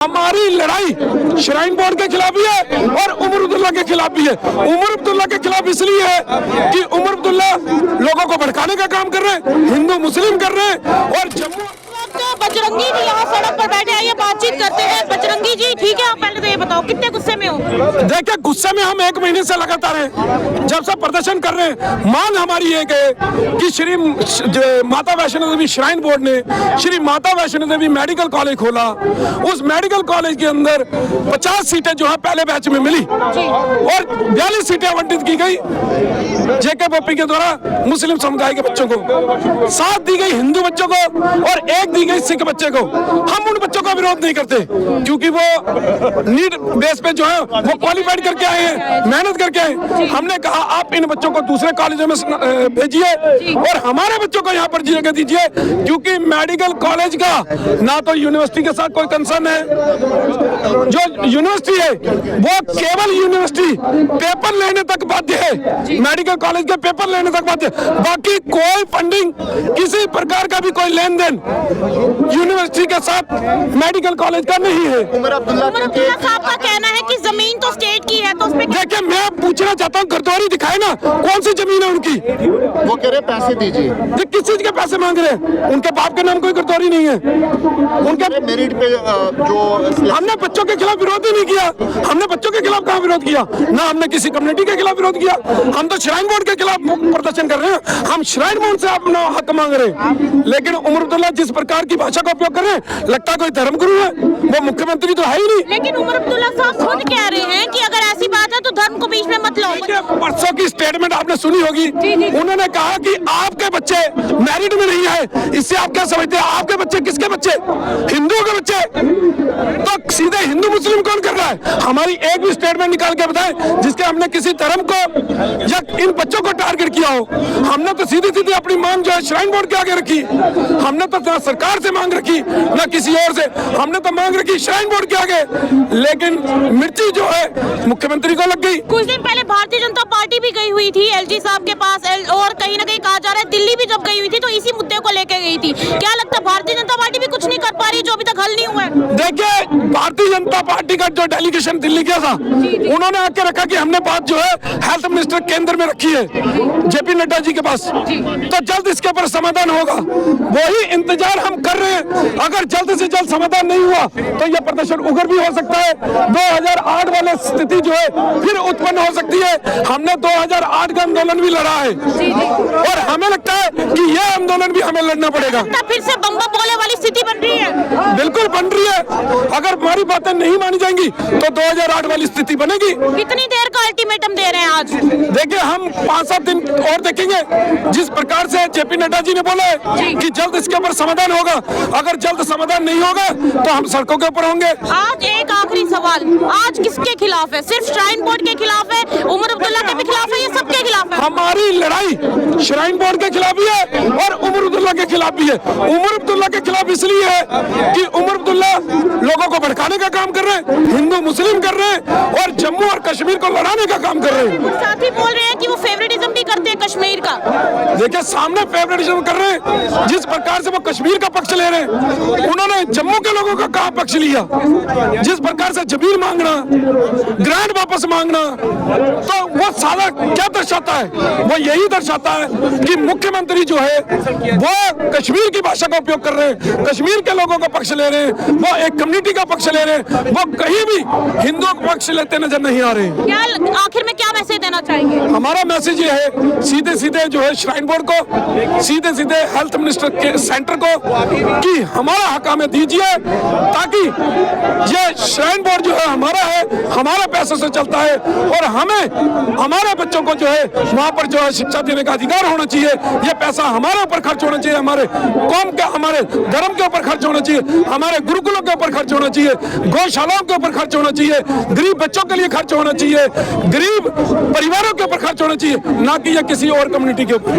हमारी लड़ाई shrine board के खिलाफ भी है और उमर अब्दुल्ला के खिलाफ भी है। उमर अब्दुल्ला के खिलाफ इसलिए है कि उमर अब्दुल्ला लोगों को भड़काने का काम कर रहे हैं, हिंदू मुस्लिम कर रहे हैं। और जम्मू तो बजरंगी जी यहाँ सड़क पर बैठे हैं, ये बातचीत करते हैं। बजरंगी जी ठीक है, आप पहले तो ये बताओ कितने गुस्से में हो? देखिए, गुस्से में हम 1 महीने से लगातार हैं, जब से प्रदर्शन कर रहे हैं। मांग हमारी एक है कि श्री माता वैष्णो देवी श्राइन बोर्ड ने श्री माता वैष्णो देवी मेडिकल कॉलेज खोला। उस मेडिकल कॉलेज के अंदर 50 सीटें जो है पहले बैच में मिली और 42 सीटें आवंटित की गई जेकेपीपी के द्वारा मुस्लिम समुदाय के बच्चों को, 7 दी गई हिंदू बच्चों को और 1 दी गई सिख बच्चे को। हम उन बच्चों का विरोध नहीं करते क्योंकि वो नीड बेस पे जो है वो क्वालिफाइड करके आए हैं, मेहनत करके आए। हमने कहा आप इन बच्चों को दूसरे कॉलेजों में भेजिए और हमारे बच्चों को यहाँ पर जगह दीजिए, क्योंकि मेडिकल कॉलेज का ना तो यूनिवर्सिटी के साथ कोई कंसर्न है। जो यूनिवर्सिटी है वो केवल यूनिवर्सिटी पेपर लेने तक बाध्य है, मेडिकल कॉलेज के पेपर लेने तक बाध्य, बाकी कोई फंडिंग किसी प्रकार का भी कोई लेन देन यूनिवर्सिटी के साथ मेडिकल कॉलेज का नहीं है। उमर अब्दुल्ला साहब का कहना है कि जमीन तो स्टेट की है, तो उसमें देखिए, मैं पूछना चाहता हूँ, गर्दौरी दिखाए ना, कौन सी जमीन है उनकी? वो कह रहे पैसे दीजिए। किस चीज के पैसे मांग रहे हैं? उनके बाप के नाम कोई गर्दौरी नहीं है। उनके मेरिट पे जो हमने बच्चों के खिलाफ विरोध ही नहीं किया। हमने बच्चों के खिलाफ कहाँ विरोध किया? ना हमने किसी कम्युनिटी के खिलाफ विरोध किया। हम तो श्राइन बोर्ड के खिलाफ प्रदर्शन कर रहे हैं। हम श्राइन बोर्ड से अपना हक मांग रहे हैं। लेकिन उमर अब्दुल्ला जिस प्रकार की भाषा का उपयोग कर रहे हैं, लगता है कोई धर्मगुरु है। वो मुख्यमंत्री तो है ही नहीं। लेकिन उमर अब्दुल्ला साहब खुद कह रहे हैं कि अगर ऐसी बात है तो धर्म को बीच में मत लाओ। परसों की स्टेटमेंट आपने सुनी होगी। उन्होंने कहा कि आपके बच्चे मैरिट में नहीं आए, इससे आप क्या समझते हैं? आपके बच्चे किसके बच्चे? हिंदुओं के बच्चे। तो सीधे हिंदू मुस्लिम कौन कर रहा है? हमारी एक भी स्टेटमेंट निकाल के बताएं जिसके हमने किसी धर्म को या इन बच्चों को टारगेट किया हो। हमने तो सीधी सीधी अपनी मांग जो है श्राइन बोर्ड के आगे रखी। हमने तो ना सरकार से मांग रखी ना किसी और से, हमने तो मांग रखी श्राइन बोर्ड के आगे। लेकिन मिर्ची जो है मुख्यमंत्री को लग गई। कुछ दिन पहले भारतीय जनता पार्टी भी गई हुई थी एलजी साहब के पास, और कहीं ना कहीं कहा जा रहा है दिल्ली भी जब गई हुई थी तो इसी मुद्दे को लेकर गई थी। क्या लगता है भारतीय जनता पार्टी भी कुछ नहीं कर पा रही जो अभी तक हल नहीं हुआ है? देखिए, भारतीय जनता पार्टी का जो डेलीगेशन दिल्ली गया था, उन्होंने आके रखा कि हमने बात जो है हेल्थ मिनिस्टर केंद्र में रखी है, जेपी नड्डा जी के पास, तो जल्द इसके ऊपर समाधान होगा। वही इंतजार हम कर रहे हैं। अगर जल्द से जल्द समाधान नहीं हुआ तो यह प्रदर्शन उग्र भी हो सकता है। 2008 वाली स्थिति जो है फिर उत्पन्न हो सकती है। हमने 2008 का आंदोलन भी लड़ा है और हमें लगता है कि यह आंदोलन भी हमें लड़ना पड़ेगा। फिर से बम्बा बोले वाली स्थिति बन रही है? बिल्कुल बन रही है। अगर हमारी बातें नहीं मानी जाएंगी तो 2008 वाली स्थिति बनेगी। कितनी देर का अल्टीमेटम दे रहे हैं आज? देखिए, हम 5-7 दिन और देखेंगे। जिस प्रकार से जेपी नड्डा जी ने बोला है कि जल्द इसके ऊपर समाधान होगा, अगर जल्द समाधान नहीं होगा तो हम सड़कों के ऊपर होंगे। आज एक आखिरी सवाल, आज किसके खिलाफ है? सिर्फ श्राइन बोर्ड के खिलाफ है, उमर अब्दुल्ला के भी खिलाफ है, ये सबके खिलाफ है? हमारी लड़ाई श्राइन बोर्ड के खिलाफ भी है और उमर अब्दुल्ला के खिलाफ भी है। उमर अब्दुल्ला के खिलाफ इसलिए है कि उमर अब्दुल्ला लोगों को भड़काने का काम कर रहे हैं, हिंदू मुस्लिम कर रहे हैं और जम्मू और कश्मीर को लड़ाने का काम कर रहे हैं। साथ ही बोल रहे हैं कि वो फेवरेटिज्म भी करते हैं कश्मीर का। देखिए, सामने फेवरेटिज्म कर रहे हैं। जिस प्रकार से वो कश्मीर का पक्ष ले रहे हैं, उन्होंने जम्मू के लोगों का कहाँ पक्ष लिया? जिस प्रकार से जमीन मांगना, ग्रांट वापस मांगना, तो वो साला क्या दर्शाता है? वो यही दर्शाता है कि मुख्यमंत्री जो है वो कश्मीर की भाषा का उपयोग कर रहे हैं, कश्मीर के लोगों का पक्ष ले रहे हैं, वो एक कम्युनिटी का पक्ष ले रहे हैं, वो कहीं भी हिंदुओं का पक्ष लेते नजर नहीं आ रहे हैं। क्या आखिर में क्या मैसेज देना चाहेंगे? हमारा मैसेज ये है, सीधे सीधे जो है श्राइन बोर्ड को, सीधे सीधे हेल्थ मिनिस्टर के सेंटर को कि हमारा हक हमें दीजिए, ताकि ये श्राइन बोर्ड जो है हमारा है, हमारे पैसे से चलता है और हमें हमारे बच्चों को जो है वहाँ पर जो है शिक्षा देने का अधिकार होना चाहिए। ये पैसा हमारे ऊपर खर्च होना चाहिए, हमारे कौम के, हमारे धर्म के ऊपर खर्च होना चाहिए, हमारे गुरुकुलों के ऊपर खर्च होना चाहिए, गौशालाओं के ऊपर खर्च होना चाहिए, गरीब बच्चों के लिए खर्च होना चाहिए, गरीब परिवारों के ऊपर खर्च होना चाहिए, ना कि ये किसी और कम्युनिटी के ऊपर।